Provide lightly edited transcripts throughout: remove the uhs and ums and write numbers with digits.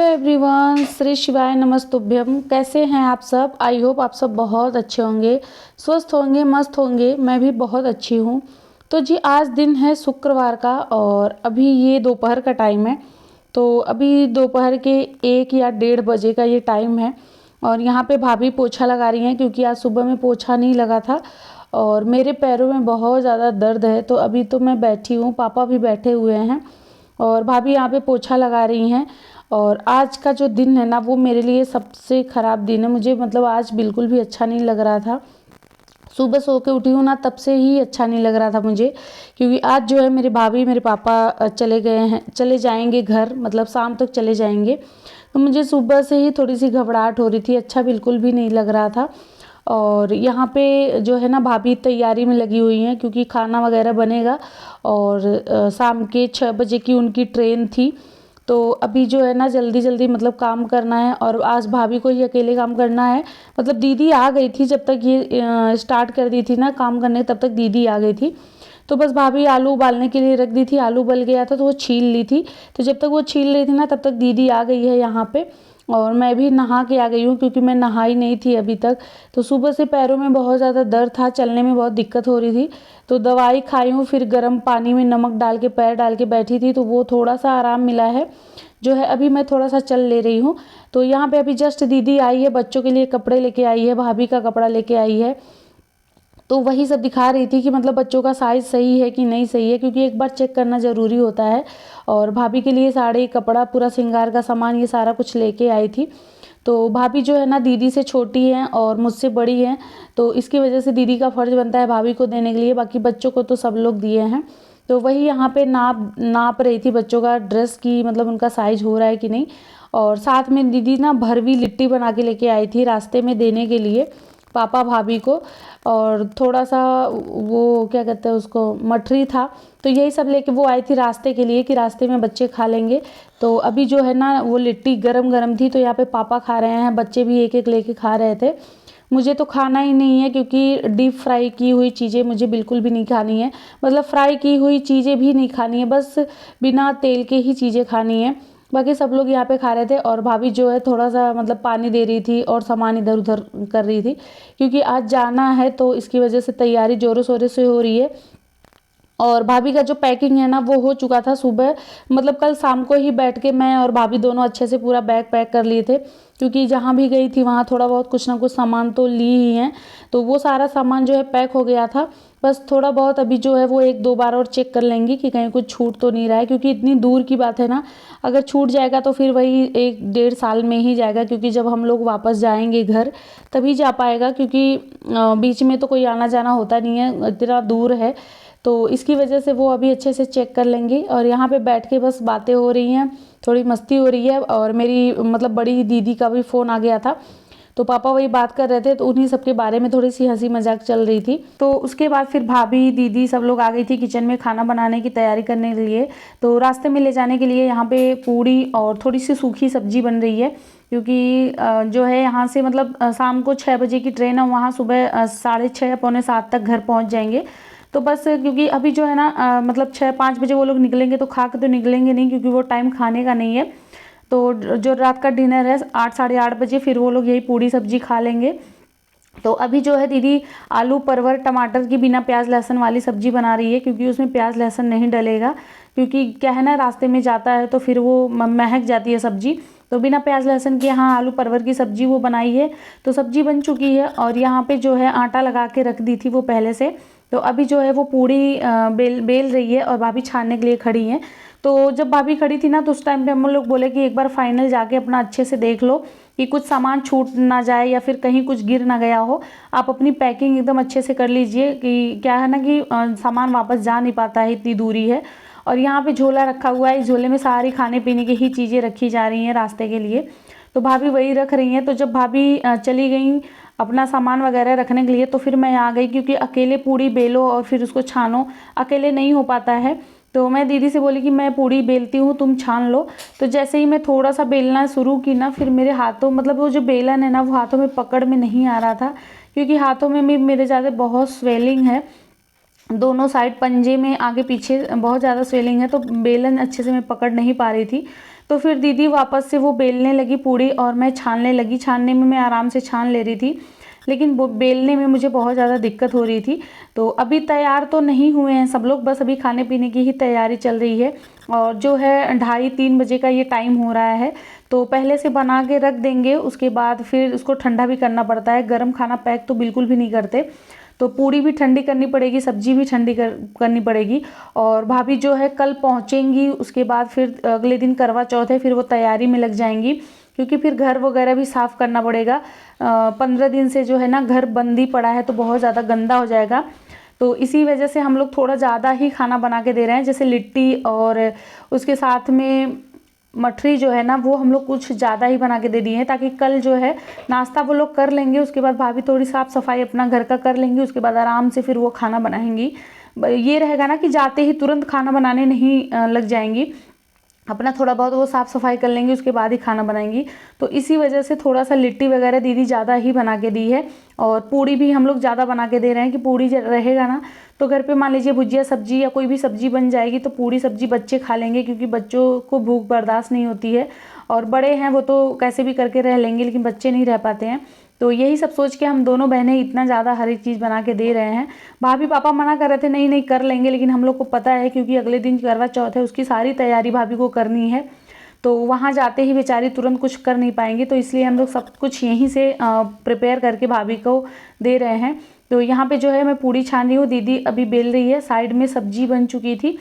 Everyone, Shri शिवाय नमस्तुभ्यम। कैसे हैं आप सब? आई होप आप सब बहुत अच्छे होंगे, स्वस्थ होंगे, मस्त होंगे। मैं भी बहुत अच्छी हूँ। तो जी आज दिन है शुक्रवार का और अभी ये दोपहर का टाइम है। तो अभी दोपहर के 1 या 1:30 बजे का ये टाइम है और यहाँ पे भाभी पोछा लगा रही हैं क्योंकि आज सुबह में पोछा नहीं लगा था और मेरे पैरों में बहुत ज़्यादा दर्द है। तो अभी तो मैं बैठी हूँ, पापा भी बैठे हुए हैं और भाभी यहाँ पे पोछा लगा रही हैं। और आज का जो दिन है ना वो मेरे लिए सबसे ख़राब दिन है। मुझे मतलब आज बिल्कुल भी अच्छा नहीं लग रहा था। सुबह सो के उठी हूँ ना तब से ही अच्छा नहीं लग रहा था मुझे, क्योंकि आज जो है मेरे भाभी मेरे पापा चले जाएंगे घर, मतलब शाम तक चले जाएंगे। तो मुझे सुबह से ही थोड़ी सी घबराहट हो रही थी, अच्छा बिल्कुल भी नहीं लग रहा था। और यहाँ पे जो है ना भाभी तैयारी में लगी हुई हैं क्योंकि खाना वगैरह बनेगा और शाम के 6 बजे की उनकी ट्रेन थी। तो अभी जो है ना जल्दी जल्दी मतलब काम करना है और आज भाभी को ही अकेले काम करना है। मतलब दीदी आ गई थी, जब तक ये स्टार्ट कर दी थी ना काम करने तब तक दीदी आ गई थी। तो बस भाभी आलू उबालने के लिए रख दी थी, आलू उबल गया था तो वो छील ली थी। तो जब तक वो छील रही थी ना तब तक दीदी आ गई है यहाँ पे। और मैं भी नहा के आ गई हूँ क्योंकि मैं नहाई नहीं थी अभी तक। तो सुबह से पैरों में बहुत ज़्यादा दर्द था, चलने में बहुत दिक्कत हो रही थी। तो दवाई खाई हूँ, फिर गर्म पानी में नमक डाल के पैर डाल के बैठी थी तो वो थोड़ा सा आराम मिला है जो है। अभी मैं थोड़ा सा चल ले रही हूँ। तो यहाँ पे अभी जस्ट दीदी आई है, बच्चों के लिए कपड़े लेके आई है, भाभी का कपड़ा लेके आई है। तो वही सब दिखा रही थी कि मतलब बच्चों का साइज़ सही है कि नहीं सही है, क्योंकि एक बार चेक करना ज़रूरी होता है। और भाभी के लिए साड़ी, कपड़ा, पूरा श्रृंगार का सामान ये सारा कुछ लेके आई थी। तो भाभी जो है ना दीदी से छोटी हैं और मुझसे बड़ी हैं, तो इसकी वजह से दीदी का फ़र्ज़ बनता है भाभी को देने के लिए, बाकी बच्चों को तो सब लोग दिए हैं। तो वही यहाँ पे नाप रही थी बच्चों का ड्रेस की, मतलब उनका साइज़ हो रहा है कि नहीं। और साथ में दीदी ना भरवी लिट्टी बना के लेके आई थी रास्ते में देने के लिए पापा भाभी को। और थोड़ा सा वो क्या कहते हैं उसको, मठरी था। तो यही सब लेके वो आई थी रास्ते के लिए कि रास्ते में बच्चे खा लेंगे। तो अभी जो है ना वो लिट्टी गरम गरम थी तो यहाँ पे पापा खा रहे हैं, बच्चे भी एक एक लेके खा रहे थे। मुझे तो खाना ही नहीं है क्योंकि डीप फ्राई की हुई चीज़ें मुझे बिल्कुल भी नहीं खानी है। मतलब फ्राई की हुई चीज़ें भी नहीं खानी है, बस बिना तेल के ही चीज़ें खानी है। बाकी सब लोग यहाँ पे खा रहे थे और भाभी जो है थोड़ा सा मतलब पानी दे रही थी और सामान इधर उधर कर रही थी, क्योंकि आज जाना है तो इसकी वजह से तैयारी ज़ोरों शोरों से हो रही है। और भाभी का जो पैकिंग है ना वो हो चुका था सुबह, मतलब कल शाम को ही बैठ के मैं और भाभी दोनों अच्छे से पूरा बैग पैक कर लिए थे, क्योंकि जहाँ भी गई थी वहाँ थोड़ा बहुत कुछ ना कुछ सामान तो ली ही हैं। तो वो सारा सामान जो है पैक हो गया था। बस थोड़ा बहुत अभी जो है वो 1-2 बार और चेक कर लेंगी कि कहीं कुछ छूट तो नहीं रहा है, क्योंकि इतनी दूर की बात है ना। अगर छूट जाएगा तो फिर वही 1-1.5 साल में ही जाएगा, क्योंकि जब हम लोग वापस जाएंगे घर तभी जा पाएगा, क्योंकि बीच में तो कोई आना जाना होता नहीं है, इतना दूर है। तो इसकी वजह से वो अभी अच्छे से चेक कर लेंगी। और यहाँ पे बैठ के बस बातें हो रही हैं, थोड़ी मस्ती हो रही है। और मेरी मतलब बड़ी दीदी का भी फ़ोन आ गया था, तो पापा वही बात कर रहे थे, तो उन्हीं सब के बारे में थोड़ी सी हंसी मजाक चल रही थी। तो उसके बाद फिर भाभी दीदी सब लोग आ गई थी किचन में खाना बनाने की तैयारी करने के लिए। तो रास्ते में ले जाने के लिए यहाँ पे पूड़ी और थोड़ी सी सूखी सब्जी बन रही है, क्योंकि जो है यहाँ से मतलब शाम को 6 बजे की ट्रेन है, वहाँ सुबह 6:30 पौने 7 तक घर पहुँच जाएंगे। तो बस क्योंकि अभी जो है ना मतलब 6-5 बजे वो लोग निकलेंगे तो खा के तो निकलेंगे नहीं, क्योंकि वो टाइम खाने का नहीं है। तो जो रात का डिनर है 8 साढ़े 8 बजे फिर वो लोग यही पूड़ी सब्जी खा लेंगे। तो अभी जो है दीदी आलू परवल टमाटर की बिना प्याज लहसुन वाली सब्जी बना रही है, क्योंकि उसमें प्याज लहसुन नहीं डलेगा, क्योंकि क्या है ना रास्ते में जाता है तो फिर वो महक जाती है सब्जी। तो बिना प्याज लहसुन के यहाँ आलू परवल की सब्जी वो बनाई है। तो सब्जी बन चुकी है और यहाँ पे जो है आटा लगा के रख दी थी वो पहले से। तो अभी जो है वो पूड़ी बेल रही है और भाभी छानने के लिए खड़ी हैं। तो जब भाभी खड़ी थी ना तो उस टाइम पे हम लोग बोले कि एक बार फाइनल जाके अपना अच्छे से देख लो कि कुछ सामान छूट ना जाए या फिर कहीं कुछ गिर ना गया हो। आप अपनी पैकिंग एकदम अच्छे से कर लीजिए, कि क्या है ना कि सामान वापस जा नहीं पाता है, इतनी दूरी है। और यहाँ पे झोला रखा हुआ है, इस झोले में सारी खाने पीने की ही चीज़ें रखी जा रही हैं रास्ते के लिए। तो भाभी वही रख रही हैं। तो जब भाभी चली गई अपना सामान वगैरह रखने के लिए तो फिर मैं आ गई, क्योंकि अकेले पूड़ी बेलो और फिर उसको छानो अकेले नहीं हो पाता है। तो मैं दीदी से बोली कि मैं पूड़ी बेलती हूँ, तुम छान लो। तो जैसे ही मैं थोड़ा सा बेलना शुरू की ना, फिर मेरे हाथों मतलब वो जो बेलन है ना वो हाथों में पकड़ में नहीं आ रहा था, क्योंकि हाथों में मेरे ज़्यादा बहुत स्वेलिंग है, दोनों साइड पंजे में आगे पीछे बहुत ज़्यादा स्वेलिंग है। तो बेलन अच्छे से मैं पकड़ नहीं पा रही थी। तो फिर दीदी वापस से वो बेलने लगी पूड़ी और मैं छानने लगी। छानने में मैं आराम से छान ले रही थी, लेकिन वो बेलने में मुझे बहुत ज़्यादा दिक्कत हो रही थी। तो अभी तैयार तो नहीं हुए हैं सब लोग, बस अभी खाने पीने की ही तैयारी चल रही है। और जो है 2:30-3 बजे का ये टाइम हो रहा है, तो पहले से बना के रख देंगे, उसके बाद फिर उसको ठंडा भी करना पड़ता है। गर्म खाना पैक तो बिल्कुल भी नहीं करते। तो पूड़ी भी ठंडी करनी पड़ेगी, सब्जी भी ठंडी करनी पड़ेगी। और भाभी जो है कल पहुँचेंगी, उसके बाद फिर अगले दिन करवा चौथ है, फिर वो तैयारी में लग जाएंगी, क्योंकि फिर घर वगैरह भी साफ़ करना पड़ेगा। 15 दिन से जो है ना घर बंद ही पड़ा है, तो बहुत ज़्यादा गंदा हो जाएगा। तो इसी वजह से हम लोग थोड़ा ज़्यादा ही खाना बना के दे रहे हैं, जैसे लिट्टी और उसके साथ में मठरी जो है ना, वो हम लोग कुछ ज़्यादा ही बना के दे दिए हैं, ताकि कल जो है नाश्ता वो लोग कर लेंगे। उसके बाद भाभी थोड़ी साफ़ सफाई अपना घर का कर लेंगी, उसके बाद आराम से फिर वो खाना बनाएंगी। ये रहेगा ना कि जाते ही तुरंत खाना बनाने नहीं लग जाएंगी, अपना थोड़ा बहुत वो साफ़ सफाई कर लेंगी, उसके बाद ही खाना बनाएंगी। तो इसी वजह से थोड़ा सा लिट्टी वगैरह दीदी ज़्यादा ही बना के दी है। और पूड़ी भी हम लोग ज़्यादा बना के दे रहे हैं, कि पूड़ी रहेगा ना तो घर पे मान लीजिए भुजिया सब्जी या कोई भी सब्जी बन जाएगी, तो पूड़ी सब्जी बच्चे खा लेंगे, क्योंकि बच्चों को भूख बर्दाश्त नहीं होती है। और बड़े हैं वो तो कैसे भी करके रह लेंगे, लेकिन बच्चे नहीं रह पाते हैं। तो यही सब सोच के हम दोनों बहनें इतना ज़्यादा हर एक चीज़ बना के दे रहे हैं। भाभी पापा मना कर रहे थे नहीं नहीं कर लेंगे, लेकिन हम लोग को पता है, क्योंकि अगले दिन करवा चौथ है, उसकी सारी तैयारी भाभी को करनी है। तो वहाँ जाते ही बेचारी तुरंत कुछ कर नहीं पाएंगी, तो इसलिए हम लोग सब कुछ यहीं से प्रिपेयर करके भाभी को दे रहे हैं। तो यहाँ पे जो है मैं पूड़ी छान रही हूँ, दीदी अभी बेल रही है, साइड में सब्जी बन चुकी थी।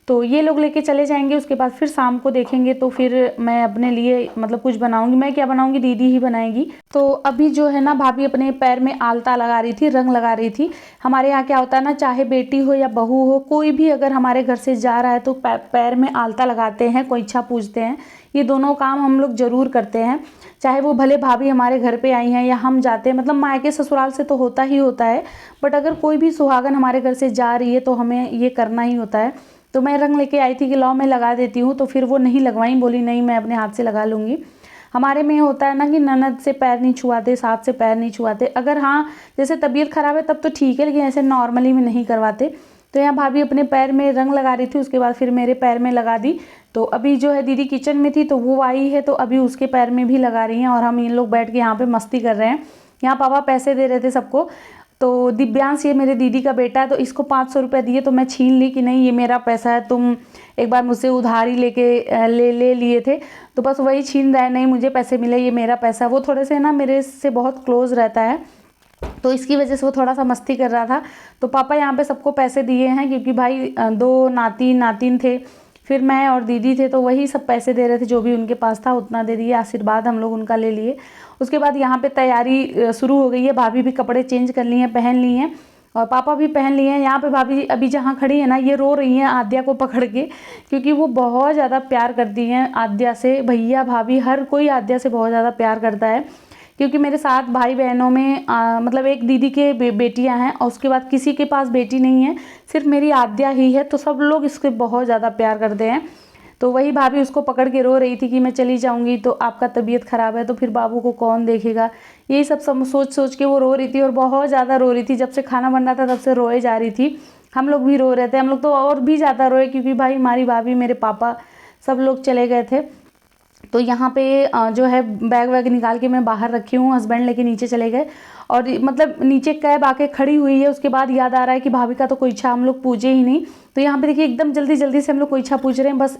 तो ये लोग लेके चले जाएंगे, उसके बाद फिर शाम को देखेंगे, तो फिर मैं अपने लिए मतलब कुछ बनाऊंगी। मैं क्या बनाऊंगी, दीदी ही बनाएगी। तो अभी जो है ना भाभी अपने पैर में आलता लगा रही थी, रंग लगा रही थी। हमारे यहाँ क्या होता है ना, चाहे बेटी हो या बहू हो, कोई भी अगर हमारे घर से जा रहा है तो पैर में आलता लगाते हैं, कोई इच्छा पूछते हैं। ये दोनों काम हम लोग ज़रूर करते हैं, चाहे वो भले भाभी हमारे घर पे आई हैं या हम जाते हैं। मतलब मायके ससुराल से तो होता ही होता है, बट अगर कोई भी सुहागन हमारे घर से जा रही है तो हमें ये करना ही होता है। तो मैं रंग लेके आई थी कि लाओ मैं लगा देती हूँ, तो फिर वो नहीं लगवाई, बोली नहीं मैं अपने हाथ से लगा लूँगी। हमारे में होता है ना कि ननद से पैर नहीं छुआते, सास से पैर नहीं छुआते। अगर हाँ जैसे तबीयत ख़राब है तब तो ठीक है, लेकिन ऐसे नॉर्मली में नहीं करवाते। तो यहाँ भाभी अपने पैर में रंग लगा रही थी, उसके बाद फिर मेरे पैर में लगा दी। तो अभी जो है दीदी किचन में थी, तो वो आई है, तो अभी उसके पैर में भी लगा रही हैं। और हम इन लोग बैठ के यहाँ पे मस्ती कर रहे हैं। यहाँ पापा पैसे दे रहे थे सबको। तो दिव्यांश ये मेरे दीदी का बेटा है, तो इसको 500 रुपये दिए, तो मैं छीन ली कि नहीं ये मेरा पैसा है, तुम एक बार मुझसे उधारी लेके ले लिए थे, तो बस वही छीन रहा है, नहीं मुझे पैसे मिले, ये मेरा पैसा। वो थोड़े से ना मेरे से बहुत क्लोज रहता है, तो इसकी वजह से वो थोड़ा सा मस्ती कर रहा था। तो पापा यहाँ पे सबको पैसे दिए हैं, क्योंकि भाई 2 नातिन थे, फिर मैं और दीदी थे, तो वही सब पैसे दे रहे थे, जो भी उनके पास था उतना दे दिए, आशीर्वाद हम लोग उनका ले लिए। उसके बाद यहाँ पे तैयारी शुरू हो गई है। भाभी भी कपड़े चेंज कर लिए हैं, पहन लिए हैं, और पापा भी पहन लिए हैं। यहाँ पे भाभी अभी जहाँ खड़ी है ना, ये रो रही हैं आद्या को पकड़ के, क्योंकि वो बहुत ज़्यादा प्यार करती हैं आद्या से। भैया भाभी हर कोई आद्या से बहुत ज़्यादा प्यार करता है, क्योंकि मेरे 7 भाई बहनों में मतलब एक दीदी के बेटियां हैं, और उसके बाद किसी के पास बेटी नहीं है, सिर्फ मेरी आद्या ही है। तो सब लोग इसके बहुत ज़्यादा प्यार करते हैं। तो वही भाभी उसको पकड़ के रो रही थी कि मैं चली जाऊंगी तो आपका तबीयत ख़राब है, तो फिर बाबू को कौन देखेगा, यही सब सोच सोच के वो रो रही थी, और बहुत ज़्यादा रो रही थी। जब से खाना बन रहा था तब से रोए जा रही थी। हम लोग भी रो रहे थे, हम लोग तो और भी ज़्यादा रोए, क्योंकि भाई हमारी भाभी, मेरे पापा सब लोग चले गए थे। तो यहाँ पे जो है बैग वैग निकाल के मैं बाहर रखी हूँ, हस्बैंड लेके नीचे चले गए, और मतलब नीचे कैब आके खड़ी हुई है। उसके बाद याद आ रहा है कि भाभी का तो कोई इच्छा हम लोग पूजे ही नहीं। तो यहाँ पे देखिए एकदम जल्दी जल्दी से हम लोग कोई इच्छा पूछ रहे हैं, बस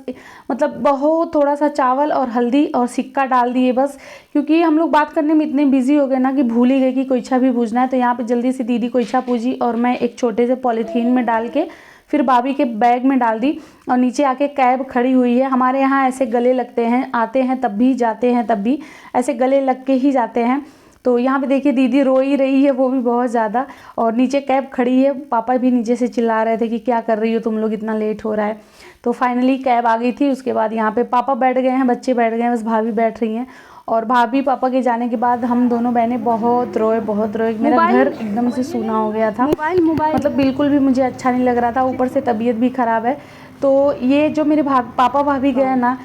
मतलब बहुत थोड़ा सा चावल और हल्दी और सिक्का डाल दिए बस, क्योंकि हम लोग बात करने में इतने बिजी हो गए ना कि भूल ही गए कि कोई इच्छा भी पूछना है। तो यहाँ पे जल्दी से दीदी को इच्छा पूजी, और मैं एक छोटे से पॉलीथीन में डाल के फिर भाभी के बैग में डाल दी। और नीचे आके कैब खड़ी हुई है। हमारे यहाँ ऐसे गले लगते हैं, आते हैं तब भी, जाते हैं तब भी, ऐसे गले लग के ही जाते हैं। तो यहाँ पे देखिए दीदी रो ही रही है, वो भी बहुत ज़्यादा, और नीचे कैब खड़ी है। पापा भी नीचे से चिल्ला रहे थे कि क्या कर रही हो तुम लोग, इतना लेट हो रहा है। तो फाइनली कैब आ गई थी। उसके बाद यहाँ पे पापा बैठ गए हैं, बच्चे बैठ गए हैं, बस भाभी बैठ रही हैं। और भाभी पापा के जाने के बाद हम दोनों बहनें बहुत रोए, बहुत रोए। मेरा घर एकदम से सूना हो गया था, मतलब बिल्कुल भी मुझे अच्छा नहीं लग रहा था, ऊपर से तबीयत भी ख़राब है। तो ये जो मेरे पापा भाभी गए ना,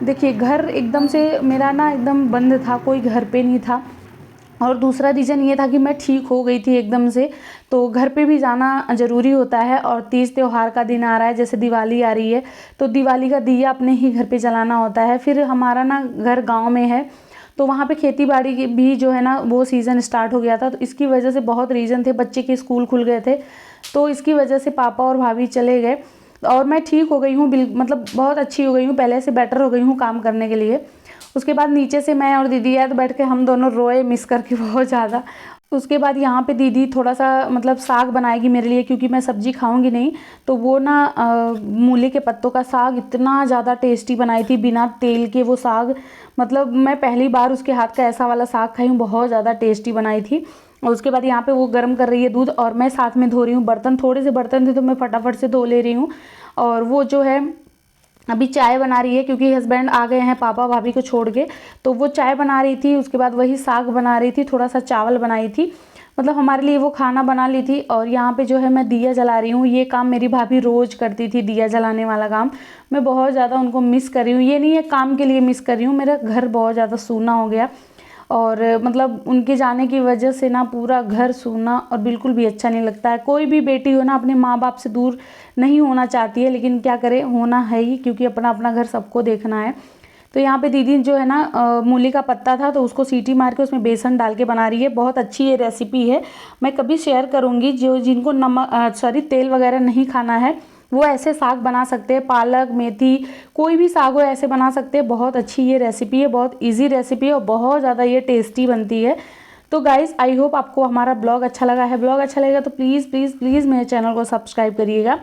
देखिए घर एकदम से मेरा ना एकदम बंद था, कोई घर पे नहीं था। और दूसरा रीज़न ये था कि मैं ठीक हो गई थी एकदम से, तो घर पे भी जाना ज़रूरी होता है। और तीज त्यौहार का दिन आ रहा है, जैसे दिवाली आ रही है, तो दिवाली का दिया अपने ही घर पे जलाना होता है। फिर हमारा ना घर गांव में है, तो वहाँ पे खेती बाड़ी की भी जो है ना वो सीज़न स्टार्ट हो गया था, तो इसकी वजह से बहुत रीज़न थे, बच्चे के स्कूल खुल गए थे, तो इसकी वजह से पापा और भाभी चले गए। और मैं ठीक हो गई हूँ, मतलब बहुत अच्छी हो गई हूँ, पहले से बेटर हो गई हूँ काम करने के लिए। उसके बाद नीचे से मैं और दीदी आए तो बैठ के हम दोनों रोए मिस करके बहुत ज़्यादा। उसके बाद यहाँ पे दीदी थोड़ा सा मतलब साग बनाएगी मेरे लिए, क्योंकि मैं सब्जी खाऊंगी नहीं, तो वो ना मूली के पत्तों का साग इतना ज़्यादा टेस्टी बनाई थी, बिना तेल के वो साग, मतलब मैं पहली बार उसके हाथ का ऐसा वाला साग खाई हूँ, बहुत ज़्यादा टेस्टी बनाई थी। और उसके बाद यहाँ पे वो गर्म कर रही है दूध, और मैं साथ में धो रही हूँ बर्तन, थोड़े से बर्तन थे तो मैं फटाफट से धो ले रही हूँ। और वो जो है अभी चाय बना रही है, क्योंकि हस्बैंड आ गए हैं पापा भाभी को छोड़ के, तो वो चाय बना रही थी। उसके बाद वही साग बना रही थी, थोड़ा सा चावल बनाई थी, मतलब हमारे लिए वो खाना बना ली थी। और यहाँ पे जो है मैं दिया जला रही हूँ, ये काम मेरी भाभी रोज़ करती थी, दिया जलाने वाला काम। मैं बहुत ज़्यादा उनको मिस कर रही हूँ, ये नहीं है काम के लिए मिस कर रही हूँ, मेरा घर बहुत ज़्यादा सूना हो गया, और मतलब उनके जाने की वजह से ना पूरा घर सूना और बिल्कुल भी अच्छा नहीं लगता है। कोई भी बेटी हो ना अपने माँ बाप से दूर नहीं होना चाहती है, लेकिन क्या करें, होना है ही, क्योंकि अपना अपना घर सबको देखना है। तो यहाँ पे दीदी जो है ना मूली का पत्ता था, तो उसको सीटी मार के उसमें बेसन डाल के बना रही है। बहुत अच्छी ये रेसिपी है, मैं कभी शेयर करूँगी। जो जिनको तेल वगैरह नहीं खाना है वो ऐसे साग बना सकते हैं, पालक मेथी कोई भी साग हो ऐसे बना सकते हैं। बहुत अच्छी ये रेसिपी है, बहुत इजी रेसिपी है और बहुत ज़्यादा ये टेस्टी बनती है। तो गाइज़ आई होप आपको हमारा ब्लॉग अच्छा लगा है। ब्लॉग अच्छा लगेगा तो प्लीज़ प्लीज़ प्लीज़ मेरे चैनल को सब्सक्राइब करिएगा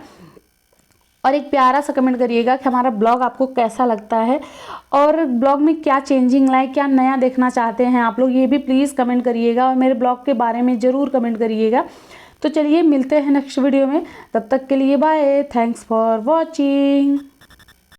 और एक प्यारा सा कमेंट करिएगा कि हमारा ब्लॉग आपको कैसा लगता है, और ब्लॉग में क्या चेंजिंग लाए, क्या नया देखना चाहते हैं आप लोग, ये भी प्लीज़ कमेंट करिएगा। और मेरे ब्लॉग के बारे में ज़रूर कमेंट करिएगा। तो चलिए मिलते हैं नेक्स्ट वीडियो में, तब तक के लिए बाय, थैंक्स फॉर वॉचिंग।